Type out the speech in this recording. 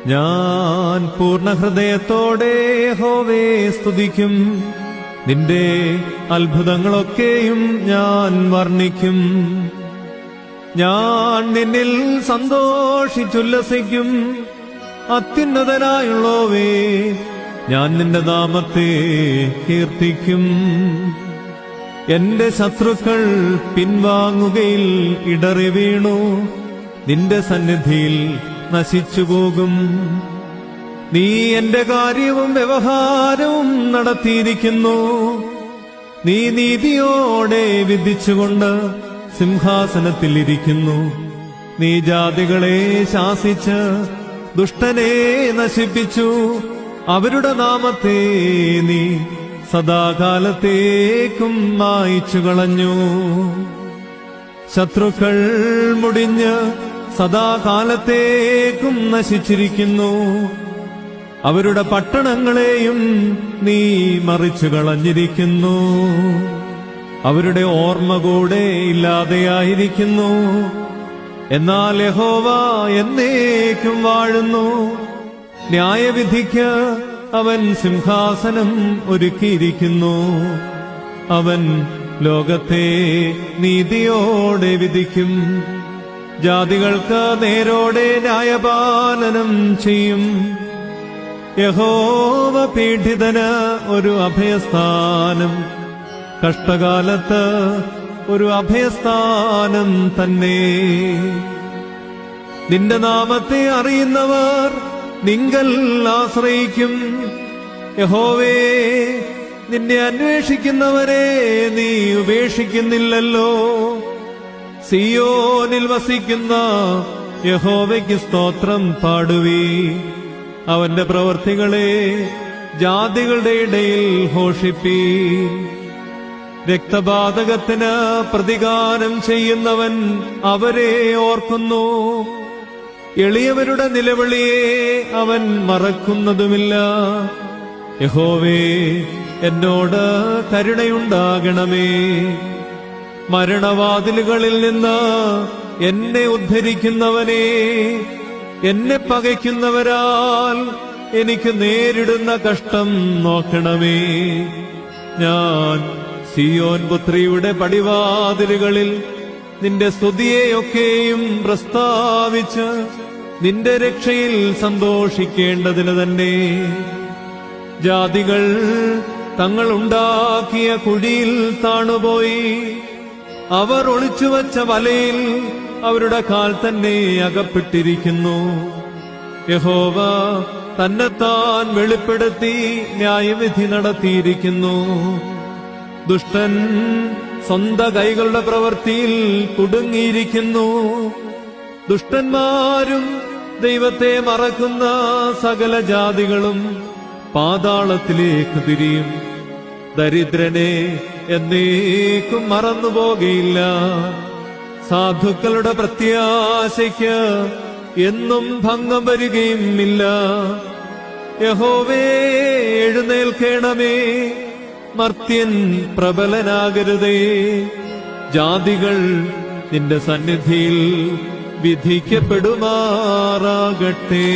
ഞാൻ പൂർണ്ണ ഹൃദയത്തോടെ യഹോവയെ സ്തുതിക്കും. നിന്റെ അത്ഭുതങ്ങളൊക്കെയും ഞാൻ വർണ്ണിക്കും. ഞാൻ നിന്നിൽ സന്തോഷിച്ചുല്ലസിക്കും. അത്യുന്നതനായുള്ളോവേ, ഞാൻ നിന്റെ നാമത്തെ കീർത്തിക്കും. എന്റെ ശത്രുക്കൾ പിൻവാങ്ങുകയിൽ ഇടറി വീണു. നിന്റെ സന്നിധിയിൽ നശിച്ചുപോകും. നീ എന്റെ കാര്യവും വ്യവഹാരവും നടത്തിയിരിക്കുന്നു. നീ നീതിയോടെ വിധിച്ചുകൊണ്ട് സിംഹാസനത്തിൽ ഇരിക്കുന്നു. നീ ജാതികളെ ശാസിച്ച് ദുഷ്ടനെ നശിപ്പിച്ചു. അവരുടെ നാമത്തെ നീ സദാകാലത്തേക്കും മായിച്ചു കളഞ്ഞു. ശത്രുക്കൾ മുടിഞ്ഞ് സദാകാലത്തേക്കും നശിച്ചിരിക്കുന്നു. അവരുടെ പട്ടണങ്ങളെയും നീ മറിച്ചു കളഞ്ഞിരിക്കുന്നു. അവരുടെ ഓർമ്മ കൂടെ ഇല്ലാതെയായിരിക്കുന്നു. എന്നാൽ യഹോവ എന്നേക്കും വാഴുന്നു. ന്യായവിധിക്ക് അവൻ സിംഹാസനം ഒരുക്കിയിരിക്കുന്നു. അവൻ ലോകത്തെ നീതിയോടെ വിധിക്കും. ജാതികൾക്ക് നേരോടെ ന്യായപാലനം ചെയ്യും. യഹോവ പീഡിതന് ഒരു അഭയസ്ഥാനം, കഷ്ടകാലത്ത് ഒരു അഭയസ്ഥാനം തന്നെ. നിന്റെ നാമത്തെ അറിയുന്നവർ നിങ്കൽ ആശ്രയിക്കും. യഹോവേ, നിന്നെ അന്വേഷിക്കുന്നവരെ നീ ഉപേക്ഷിക്കുന്നില്ലല്ലോ. സിയോനിൽ വസിക്കുന്ന യഹോവയ്ക്ക് സ്തോത്രം പാടുവീ. അവന്റെ പ്രവൃത്തികളെ ജാതികളുടെ ഇടയിൽ ഘോഷിപ്പീ. രക്തപാതകത്തിന് പ്രതികാരം ചെയ്യുന്നവൻ അവരെ ഓർക്കുന്നു. എളിയവരുടെ നിലവിളിയെ അവൻ മറക്കുന്നതുമില്ല. യഹോവേ, എന്നോട് കരുണയുണ്ടാകണമേ. മരണവാതിലുകളിൽ നിന്ന് എന്നെ ഉദ്ധരിക്കുന്നവനെ, എന്നെ പകയ്ക്കുന്നവരാൽ എനിക്ക് നേരിടുന്ന കഷ്ടം നോക്കണമേ. ഞാൻ സിയോൻ പുത്രിയുടെ പടിവാതിലുകളിൽ നിന്റെ സ്തുതിയെയൊക്കെയും പ്രസ്താവിച്ച് നിന്റെ രക്ഷയിൽ സന്തോഷിക്കേണ്ടതിന് തന്നെ. ജാതികൾ തങ്ങൾ ഉണ്ടാക്കിയ കുഴിയിൽ താണുപോയി. അവർ ഒളിച്ചുവച്ച വലയിൽ അവരുടെ കാൽ തന്നെ അകപ്പെട്ടിരിക്കുന്നു. യഹോവ തന്നെത്താൻ വെളിപ്പെടുത്തി ന്യായവിധി നടത്തിയിരിക്കുന്നു. ദുഷ്ടൻ സ്വന്തം കൈകളുടെ പ്രവൃത്തിയിൽ കുടുങ്ങിയിരിക്കുന്നു. ദുഷ്ടന്മാരും ദൈവത്തെ മറക്കുന്ന സകല ജാതികളും പാതാളത്തിലേക്ക് തിരിയും. ദരിദ്രനെ എന്നേക്കും മറന്നുപോകയില്ല. സാധുക്കളുടെ പ്രത്യാശയ്ക്ക് എന്നും ഭംഗം വരികയുമില്ല. യഹോവേ, എഴുന്നേൽക്കണമേ. മർത്യൻ പ്രബലനാകരുതേ. ജാതികൾ നിന്റെ സന്നിധിയിൽ വിധിക്കപ്പെടുമാറാകട്ടെ.